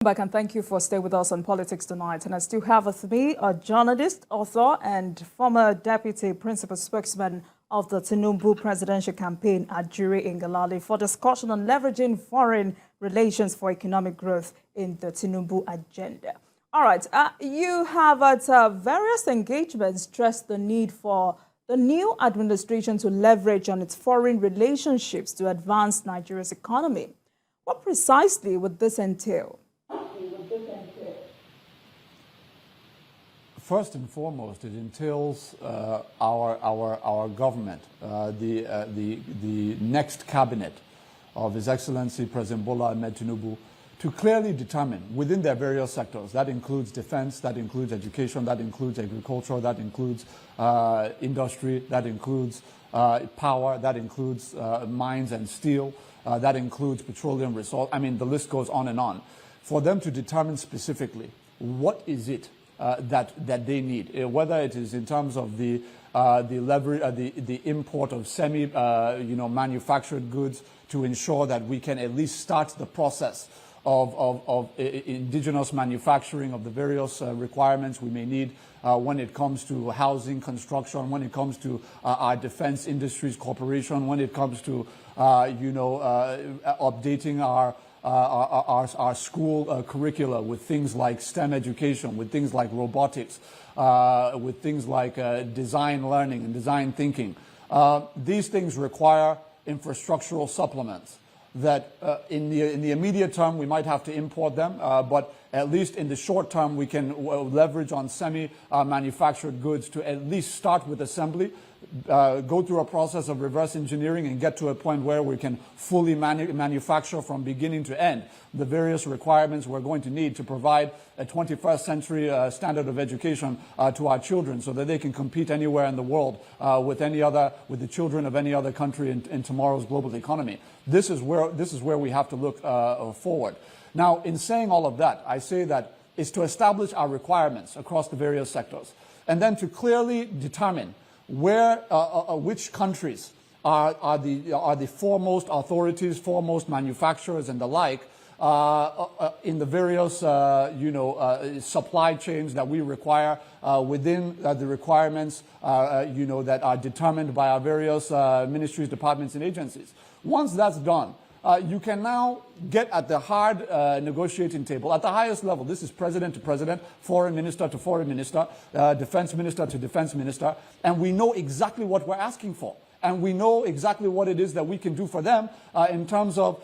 Back and thank you for staying with us on Politics Tonight. And I still have with me a journalist, author, and former Deputy Principal Spokesman of the Tinubu Presidential Campaign, Ajuri Ngelale, for discussion on leveraging foreign relations for economic growth in the Tinubu agenda. All right, you have at various engagements stressed the need for the new administration to leverage on its foreign relationships to advance Nigeria's economy. What precisely would this entail? First and foremost, it entails our government, the next cabinet of His Excellency President Bola Ahmed Tinubu, to clearly determine within their various sectors, that includes defense, that includes education, that includes agriculture, that includes industry, that includes power, that includes mines and steel, that includes petroleum resource. I mean, the list goes on, for them to determine specifically what is it that they need, whether it is in terms of the import of manufactured goods to ensure that we can at least start the process of indigenous manufacturing of the various requirements we may need when it comes to housing, construction, when it comes to our defense industries corporation, when it comes to updating our school curricula with things like STEM education, with things like robotics, with things like design learning and design thinking. These things require infrastructural supplements that in the immediate term we might have to import them, but at least in the short term we can leverage on semi-manufactured goods to at least start with assembly, go through a process of reverse engineering and get to a point where we can fully manufacture from beginning to end the various requirements we're going to need to provide a 21st century standard of education to our children so that they can compete anywhere in the world with the children of any other country in tomorrow's global economy. This is where we have to look forward. Now, in saying all of that, I say that it's to establish our requirements across the various sectors and then to clearly determine which countries are the foremost authorities, foremost manufacturers and the like in the various supply chains that we require within the requirements that are determined by our various ministries, departments and agencies. Once that's done, you can now get at the hard negotiating table at the highest level. This is president to president, foreign minister to foreign minister, defense minister to defense minister, and we know exactly what we're asking for. And we know exactly what it is that we can do for them in terms of,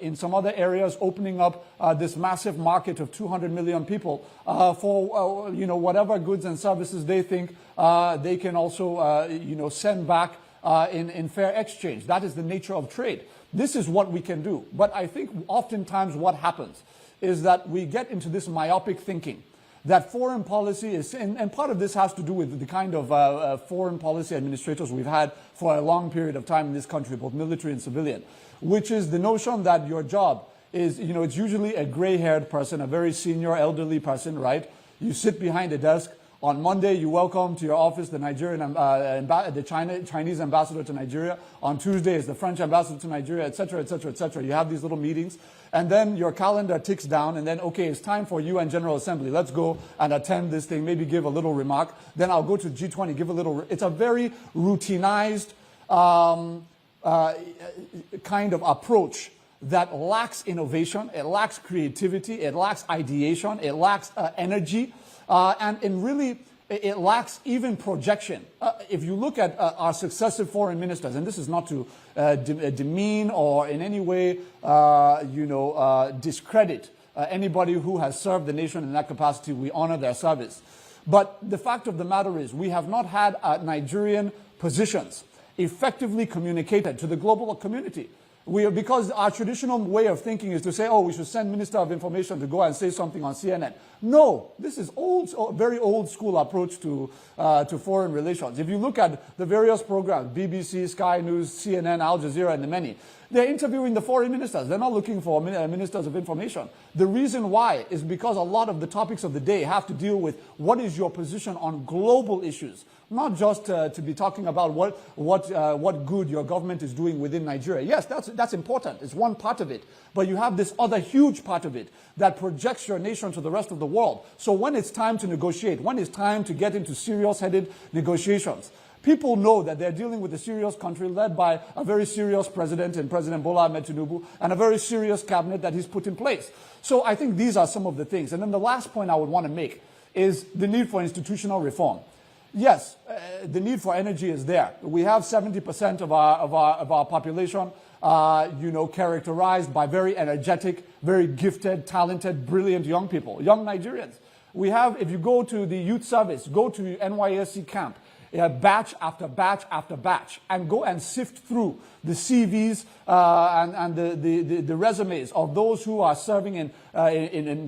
in some other areas, opening up this massive market of 200 million people for whatever goods and services they think they can also send back in fair exchange. That is the nature of trade. This is what we can do. But I think oftentimes what happens is that we get into this myopic thinking that foreign policy is, and part of this has to do with the kind of foreign policy administrators we've had for a long period of time in this country, both military and civilian, which is the notion that your job is, it's usually a gray-haired person, a very senior elderly person, right? You sit behind a desk. On Monday, you welcome to your office the Chinese ambassador to Nigeria. On Tuesday is the French ambassador to Nigeria, etc., etc., etc. You have these little meetings, and then your calendar ticks down, and then, okay, it's time for UN General Assembly. Let's go and attend this thing, maybe give a little remark. Then I'll go to G20, give a little... It's a very routinized kind of approach that lacks innovation, it lacks creativity, it lacks ideation, it lacks energy. And really, it lacks even projection. If you look at our successive foreign ministers, and this is not to demean or in any way, discredit anybody who has served the nation in that capacity, we honor their service. But the fact of the matter is, we have not had Nigerian positions effectively communicated to the global community. Because our traditional way of thinking is to say, oh, we should send Minister of Information to go and say something on CNN. No, this is very old school approach to foreign relations. If you look at the various programs, BBC, Sky News, CNN, Al Jazeera, and the many, They're interviewing the foreign ministers. They're not looking for ministers of information. The reason why is because a lot of the topics of the day have to deal with what is your position on global issues, not just to be talking about what good your government is doing within Nigeria. Yes, that's important. It's one part of it. But you have this other huge part of it that projects your nation to the rest of the world. So when it's time to negotiate, when it's time to get into serious-headed negotiations, people know that they're dealing with a serious country led by a very serious president in President Bola Ahmed Tinubu and a very serious cabinet that he's put in place. So I think these are some of the things. And then the last point I would want to make is the need for institutional reform. Yes, the need for energy is there. We have 70% of our population, characterized by very energetic, very gifted, talented, brilliant young people, young Nigerians. We have, if you go to the youth service, go to NYSC camp, batch after batch after batch, and go and sift through the CVs and the resumes of those who are serving in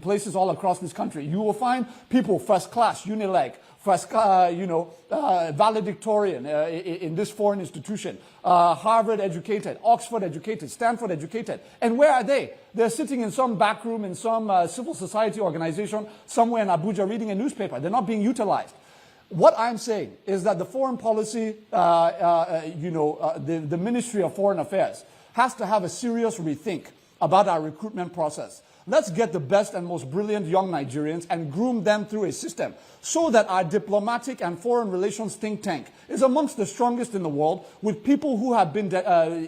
places all across this country. You will find people first class, UNILEG, first, valedictorian in this foreign institution, Harvard educated, Oxford educated, Stanford educated. And where are they? They're sitting in some back room in some civil society organization somewhere in Abuja reading a newspaper. They're not being utilized. What I'm saying is that the foreign policy, the Ministry of Foreign Affairs has to have a serious rethink about our recruitment process. Let's get the best and most brilliant young Nigerians and groom them through a system so that our diplomatic and foreign relations think tank is amongst the strongest in the world, with people who have been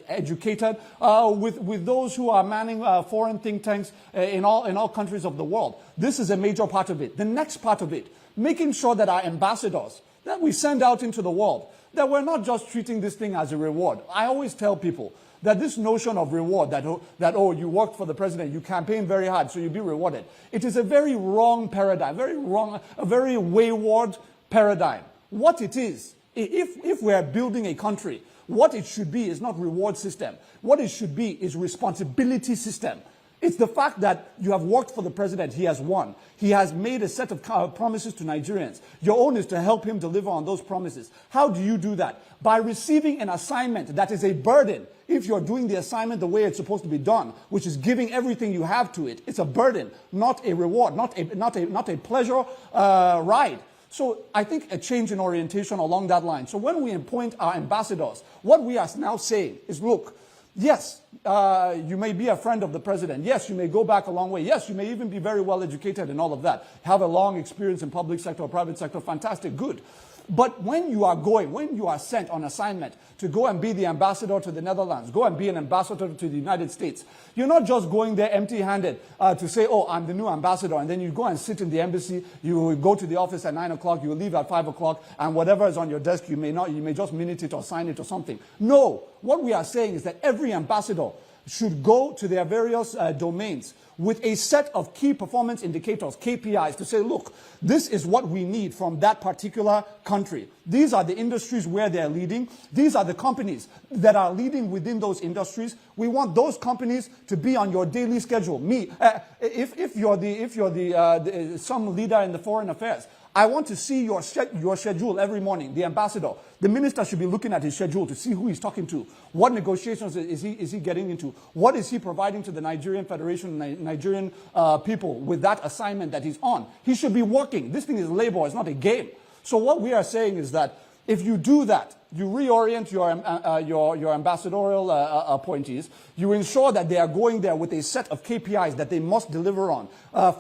educated, with those who are manning foreign think tanks in all countries of the world. This is a major part of it. The next part of it, making sure that our ambassadors that we send out into the world, that we're not just treating this thing as a reward. I always tell people that this notion of reward, that you worked for the president, you campaigned very hard, so you'll be rewarded. It is a very wrong paradigm, a very wayward paradigm. What it is, if we're building a country, what it should be is not reward system. What it should be is responsibility system. It's the fact that you have worked for the president, he has won. He has made a set of promises to Nigerians. Your own is to help him deliver on those promises. How do you do that? By receiving an assignment that is a burden. If you're doing the assignment the way it's supposed to be done, which is giving everything you have to it, it's a burden, not a reward, not a pleasure ride. So I think a change in orientation along that line. So when we appoint our ambassadors, what we are now saying is, look, yes, you may be a friend of the president. Yes, you may go back a long way. Yes, you may even be very well educated and all of that. Have a long experience in public sector or private sector. Fantastic, good. But when you are sent on assignment to go and be the ambassador to the Netherlands, go and be an ambassador to the United States, you're not just going there empty-handed to say, oh, I'm the new ambassador, and then you go and sit in the embassy, you go to the office at 9 o'clock, you leave at 5 o'clock, and whatever is on your desk, you may just minute it or sign it or something. No, what we are saying is that every ambassador should go to their various domains with a set of key performance indicators, KPIs, to say, look, this is what we need from that particular country. These are the industries where they're leading. These are the companies that are leading within those industries. We want those companies to be on your daily schedule. If you're some leader in the foreign affairs, I want to see your schedule every morning, the ambassador. The minister should be looking at his schedule to see who he's talking to. What negotiations is he getting into? What is he providing to the Nigerian Federation, Nigerian people with that assignment that he's on? He should be working. This thing is labor, it's not a game. So what we are saying is that if you do that, you reorient your ambassadorial appointees, you ensure that they are going there with a set of KPIs that they must deliver on,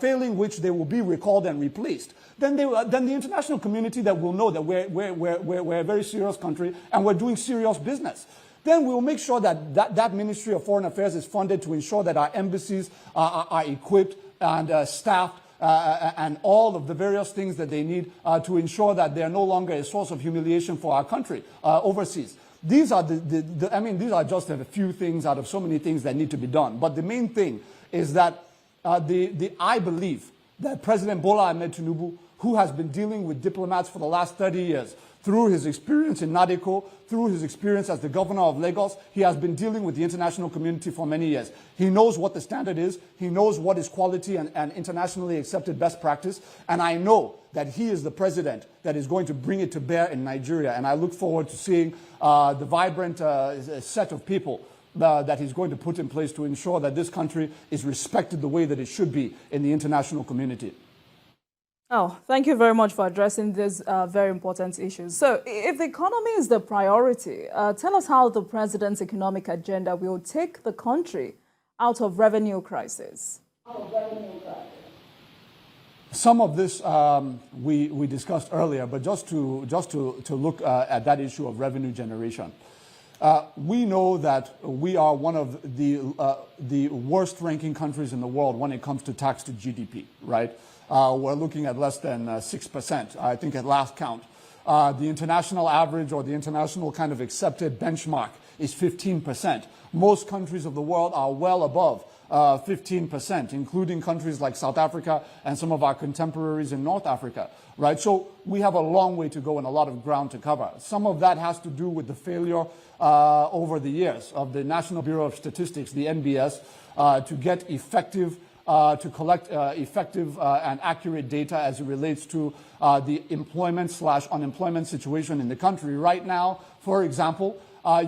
failing which they will be recalled and replaced. Then the international community that will know that we're a very serious country and we're doing serious business. Then we'll make sure that Ministry of Foreign Affairs is funded to ensure that our embassies are equipped and staffed and all of the various things that they need to ensure that they are no longer a source of humiliation for our country overseas. These are these are just a few things out of so many things that need to be done. But the main thing is that I believe that President Bola Ahmed Tinubu, who has been dealing with diplomats for the last 30 years, through his experience in NADECO, through his experience as the governor of Lagos, he has been dealing with the international community for many years. He knows what the standard is. He knows what is quality and internationally accepted best practice. And I know that he is the president that is going to bring it to bear in Nigeria. And I look forward to seeing the vibrant set of people that he's going to put in place to ensure that this country is respected the way that it should be in the international community. Oh, thank you very much for addressing these very important issues. So if the economy is the priority, tell us how the president's economic agenda will take the country out of revenue crisis. Some of this we discussed earlier, but just to look at that issue of revenue generation. We know that we are one of the worst ranking countries in the world when it comes to tax to GDP, right? We're looking at less than 6%, I think, at last count. The international average, or the international kind of accepted benchmark, is 15%. Most countries of the world are well above 15%, including countries like South Africa and some of our contemporaries in North Africa, right? So we have a long way to go and a lot of ground to cover. Some of that has to do with the failure over the years of the National Bureau of Statistics, the NBS, to get effective to collect effective and accurate data as it relates to the employment/unemployment situation in the country. Right now, for example,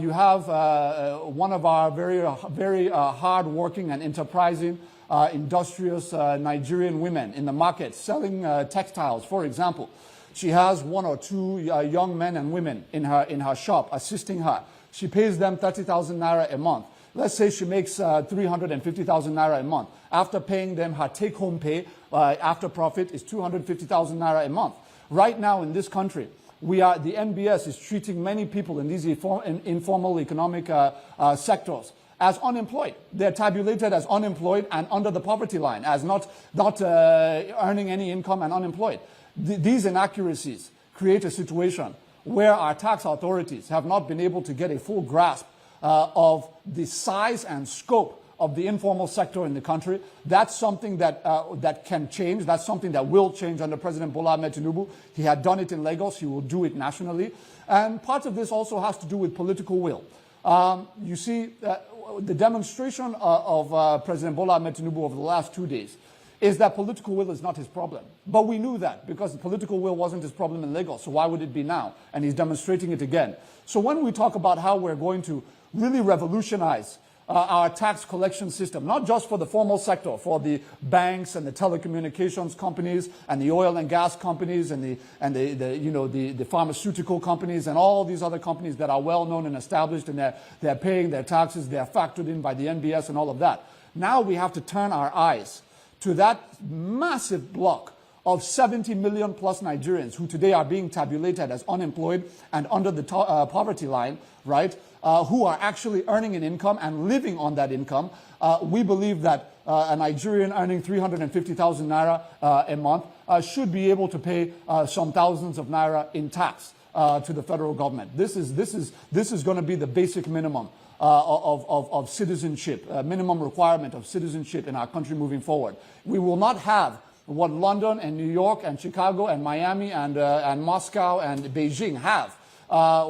you have one of our very hard-working and enterprising, industrious Nigerian women in the market selling textiles, for example. She has one or two young men and women in her shop assisting her. She pays them 30,000 naira a month. Let's say she makes 350,000 naira a month. After paying them, her take-home pay after profit is 250,000 naira a month. Right now in this country, the NBS is treating many people in these informal economic sectors as unemployed. They're tabulated as unemployed and under the poverty line, as not earning any income and unemployed. These inaccuracies create a situation where our tax authorities have not been able to get a full grasp of the size and scope of the informal sector in the country. That's something that can change. That's something that will change under President Bola Ahmed Tinubu. He had done it in Lagos. He will do it nationally. And part of this also has to do with political will. You see, the demonstration of President Bola Ahmed Tinubu over the last 2 days is that political will is not his problem. But we knew that because the political will wasn't his problem in Lagos. So why would it be now? And he's demonstrating it again. So when we talk about how we're going to really revolutionize our tax collection system, not just for the formal sector, for the banks and the telecommunications companies and the oil and gas companies and the pharmaceutical companies and all these other companies that are well known and established, and they're paying their taxes, they're factored in by the NBS and all of that. Now we have to turn our eyes to that massive block of 70 million plus Nigerians who today are being tabulated as unemployed and under the poverty line, right? Who are actually earning an income and living on that income. We believe that a Nigerian earning 350,000 naira a month should be able to pay some thousands of naira in tax to the federal government. This is going to be the basic minimum of citizenship, minimum requirement of citizenship in our country moving forward. We will not have what London and New York and Chicago and Miami and Moscow and Beijing have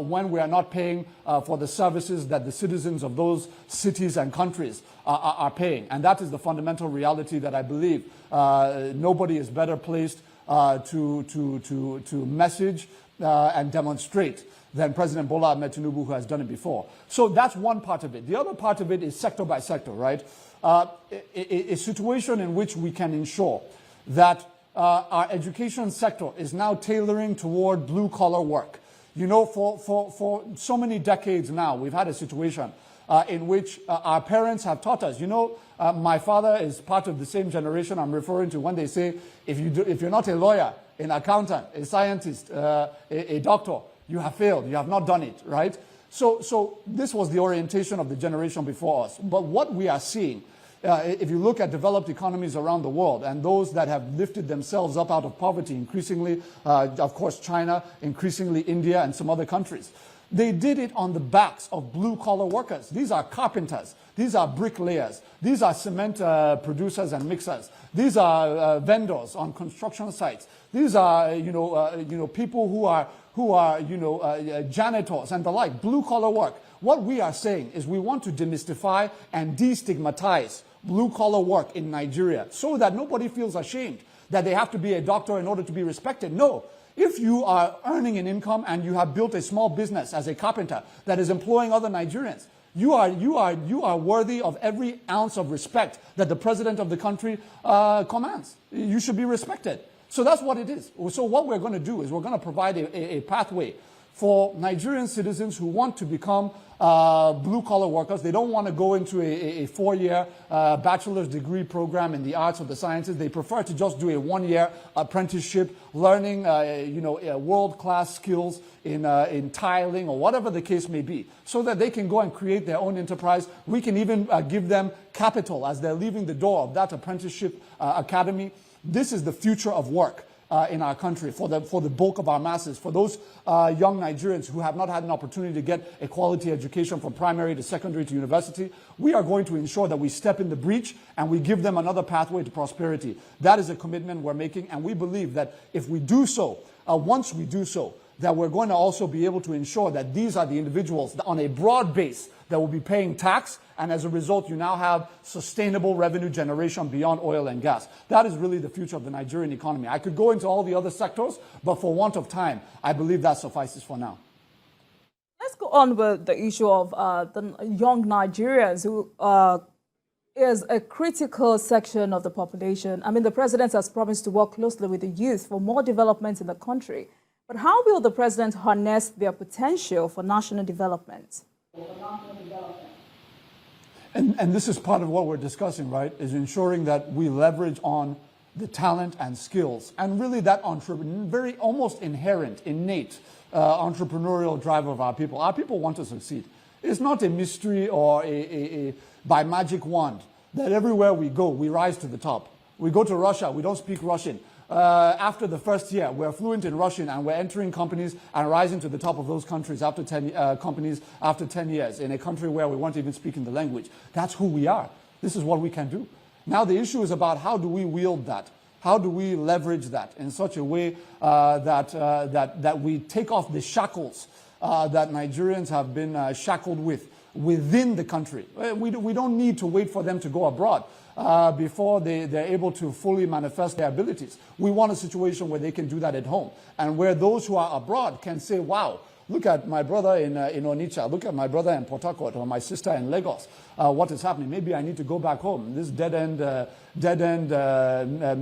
when we are not paying for the services that the citizens of those cities and countries are paying. And that is the fundamental reality that I believe nobody is better placed to message and demonstrate than President Bola Ahmed Tinubu, who has done it before. So that's one part of it. The other part of it is sector by sector, right? A situation in which we can ensure that our education sector is now tailoring toward blue-collar work. You know, for so many decades now, we've had a situation in which our parents have taught us. You know, my father is part of the same generation I'm referring to when they say, if you're not a lawyer, an accountant, a scientist, a doctor, you have failed, you have not done it, right? So this was the orientation of the generation before us. But what we are seeing, if you look at developed economies around the world and those that have lifted themselves up out of poverty, increasingly, of course, China, increasingly India and some other countries, they did it on the backs of blue-collar workers. These are carpenters. These are bricklayers. These are cement producers and mixers. These are vendors on construction sites. These are, people who are janitors and the like, blue-collar work. What we are saying is we want to demystify and destigmatize blue-collar work in Nigeria so that nobody feels ashamed that they have to be a doctor in order to be respected. No. If you are earning an income and you have built a small business as a carpenter that is employing other Nigerians, You are worthy of every ounce of respect that the president of the country commands. You should be respected. So that's what it is. So what we're going to do is we're going to provide a pathway for Nigerian citizens who want to become blue-collar workers. They don't want to go into a four-year bachelor's degree program in the arts or the sciences. They prefer to just do a one-year apprenticeship, learning world-class skills in tiling or whatever the case may be, so that they can go and create their own enterprise. We can even give them capital as they're leaving the door of that apprenticeship academy. This is the future of work in our country for the bulk of our masses, for those young Nigerians who have not had an opportunity to get a quality education from primary to secondary to university. We are going to ensure that we step in the breach and we give them another pathway to prosperity. That is a commitment we're making, and we believe that if we do so, once we do so, that we're going to also be able to ensure that these are the individuals that on a broad base that will be paying tax, and as a result, you now have sustainable revenue generation beyond oil and gas. That is really the future of the Nigerian economy. I could go into all the other sectors, but for want of time, I believe that suffices for now. Let's go on with the issue of the young Nigerians who is a critical section of the population. I mean, the president has promised to work closely with the youth for more development in the country. But how will the president harness their potential for national development? And this is part of what we're discussing, right, is ensuring that we leverage on the talent and skills and really that very almost inherent, innate entrepreneurial drive of our people. Our people want to succeed. It's not a mystery or by magic wand that everywhere we go, we rise to the top. We go to Russia, we don't speak Russian. After the first year, we're fluent in Russian and we're entering companies and rising to the top of those countries after 10 years in a country where we weren't even speaking the language. That's who we are. This is what we can do. Now the issue is about how do we wield that? How do we leverage that in such a way that we take off the shackles that Nigerians have been shackled with within the country? We don't need to wait for them to go abroad before they're able to fully manifest their abilities. We want a situation where they can do that at home, and where those who are abroad can say, wow, look at my brother in Onitsha, look at my brother in Port Harcourt, or my sister in Lagos. What is happening? Maybe I need to go back home. This dead-end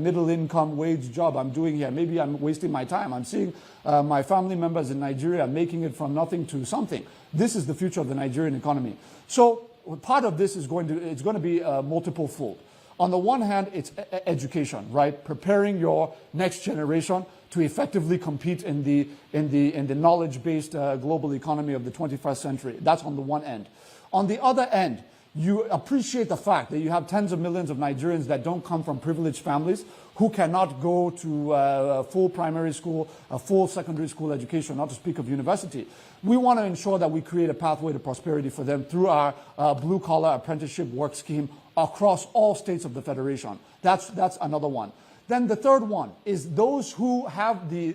middle-income wage job I'm doing here, maybe I'm wasting my time. I'm seeing my family members in Nigeria making it from nothing to something. This is the future of the Nigerian economy. So part of this is going to be multiple-fold. On the one hand, it's education, right? Preparing your next generation to effectively compete in the knowledge-based global economy of the 21st century. That's on the one end. On the other end, you appreciate the fact that you have tens of millions of Nigerians that don't come from privileged families, who cannot go to a full primary school, a full secondary school education, not to speak of university. We want to ensure that we create a pathway to prosperity for them through our blue-collar apprenticeship work scheme across all states of the Federation. That's another one. Then the third one is those who have the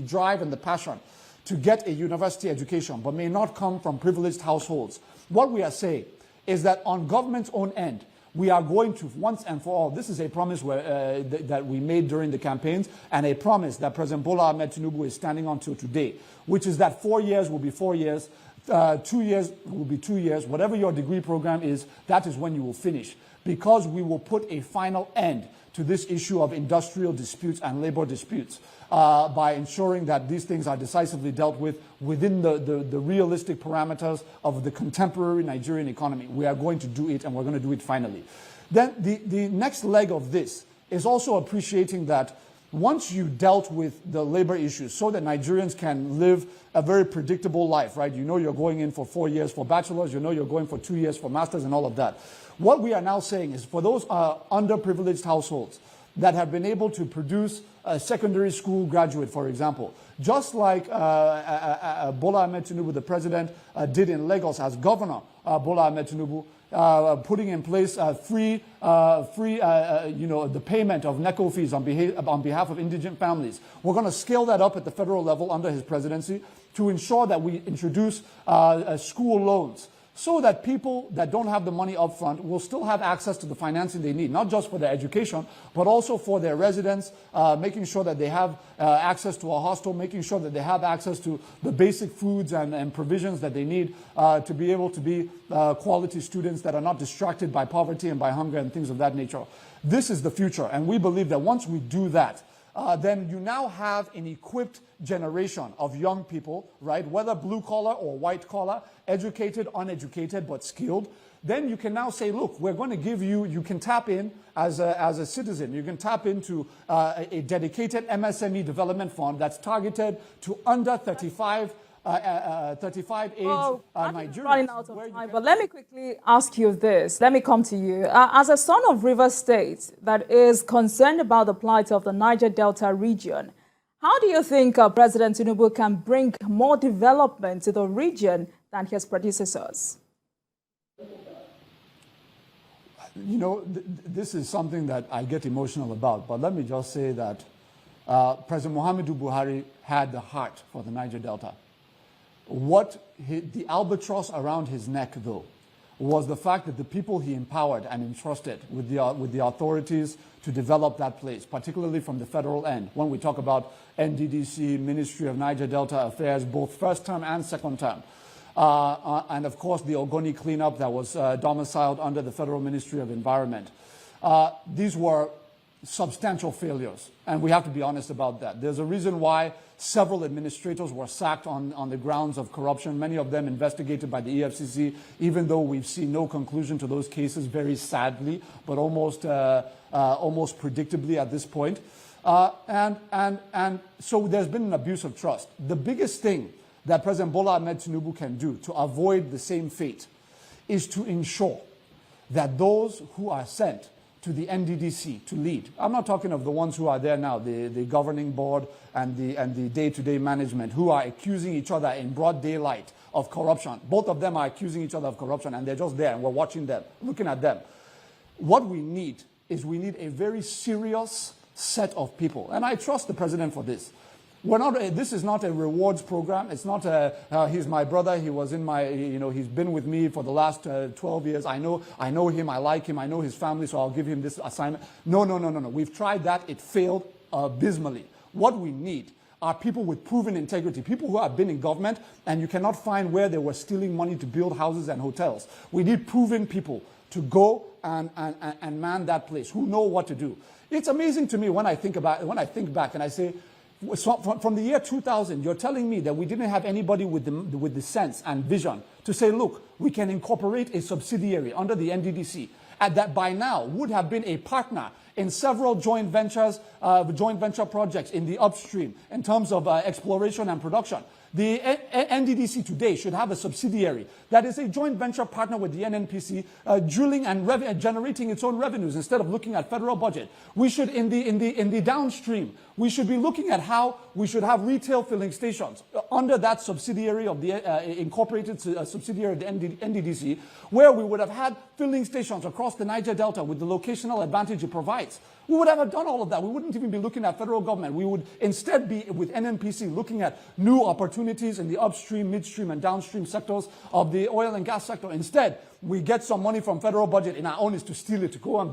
drive and the passion to get a university education but may not come from privileged households. What we are saying is that on government's own end, we are going to, once and for all, this is a promise that we made during the campaigns, and a promise that President Bola Ahmed Tinubu is standing on till today, which is that 4 years will be 4 years, 2 years will be 2 years. Whatever your degree program is, that is when you will finish, because we will put a final end to this issue of industrial disputes and labor disputes by ensuring that these things are decisively dealt with within the realistic parameters of the contemporary Nigerian economy. We are going to do it, and we're going to do it finally. Then the next leg of this is also appreciating that once you dealt with the labor issues so that Nigerians can live a very predictable life, right? You know you're going in for 4 years for bachelor's, you know you're going for 2 years for master's and all of that. What we are now saying is for those underprivileged households that have been able to produce a secondary school graduate, for example, just like Bola Ahmed Tinubu, the president, did in Lagos as governor, Bola Ahmed Tinubu, putting in place the payment of NECO fees on behalf of indigent families. We're going to scale that up at the federal level under his presidency to ensure that we introduce school loans so that people that don't have the money up front will still have access to the financing they need, not just for their education, but also for their residence, making sure that they have access to a hostel, making sure that they have access to the basic foods and provisions that they need to be able to be quality students that are not distracted by poverty and by hunger and things of that nature. This is the future, and we believe that once we do that, then you now have an equipped generation of young people, right, whether blue collar or white collar, educated, uneducated, but skilled. Then you can now say, look, we're going to give you, you can tap in as a citizen, you can tap into a dedicated MSME development fund that's targeted to under 35 age Nigerians. Running out of time, but let me quickly ask you this. Let me come to you. As a son of Rivers State that is concerned about the plight of the Niger Delta region, how do you think President Tinubu can bring more development to the region than his predecessors? You know, this is something that I get emotional about, but let me just say that President Muhammadu Buhari had the heart for the Niger Delta. The albatross around his neck, though, was the fact that the people he empowered and entrusted with the authorities to develop that place, particularly from the federal end, when we talk about NDDC, Ministry of Niger Delta Affairs, both first term and second term, and of course the Ogoni cleanup that was domiciled under the Federal Ministry of Environment. These were substantial failures, and we have to be honest about that. There's a reason why several administrators were sacked on the grounds of corruption, many of them investigated by the EFCC, even though we've seen no conclusion to those cases, very sadly, but almost predictably at this point. And so there's been an abuse of trust. The biggest thing that President Bola Ahmed Tinubu can do to avoid the same fate is to ensure that those who are sent to the NDDC to lead, I'm not talking of the ones who are there now, the governing board and the day-to-day management, who are accusing each other in broad daylight of corruption. Both of them are accusing each other of corruption, and they're just there, and we're watching them, looking at them. What we need is a very serious set of people, and I trust the president for this. This is not a rewards program. It's not he's my brother. He was in my, he's been with me for the last 12 years. I know him. I like him. I know his family, so I'll give him this assignment. No. We've tried that. It failed abysmally. What we need are people with proven integrity, people who have been in government, and you cannot find where they were stealing money to build houses and hotels. We need proven people to go and man that place, who know what to do. It's amazing to me when I think back and I say, from the year 2000, you're telling me that we didn't have anybody with the sense and vision to say, look, we can incorporate a subsidiary under the NDDC, and that by now would have been a partner in several joint venture projects in the upstream in terms of exploration and production. The NDDC today should have a subsidiary that is a joint venture partner with the NNPC, drilling and generating its own revenues instead of looking at federal budget. We should, in the downstream, we should be looking at how we should have retail filling stations under that subsidiary of the incorporated subsidiary of the NDDC, where we would have had filling stations across the Niger Delta with the locational advantage it provides. We would have done all of that. We wouldn't even be looking at federal government. We would instead be, with NNPC, looking at new opportunities in the upstream, midstream, and downstream sectors of the oil and gas sector. Instead, we get some money from federal budget and our own is to steal it, to go and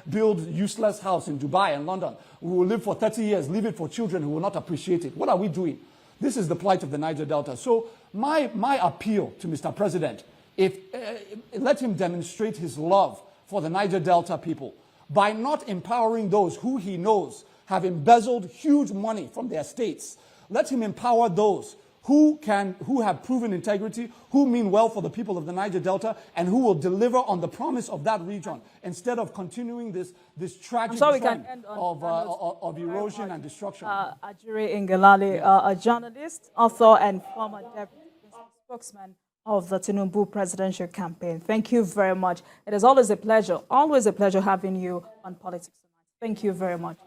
build useless house in Dubai and London. We will live for 30 years, leave it for children who will not appreciate it. What are we doing? This is the plight of the Niger Delta. So my appeal to Mr. President, let him demonstrate his love for the Niger Delta people by not empowering those who he knows have embezzled huge money from their states. Let him empower those who have proven integrity, who mean well for the people of the Niger Delta, and who will deliver on the promise of that region, instead of continuing this tragic trend of erosion and destruction. Ajuri Ngelale, a journalist, author, and former Deputy Principal Spokesman of the Tinubu Presidential Campaign. Thank you very much. It is always a pleasure having you on Politics Tonight. Thank you very much.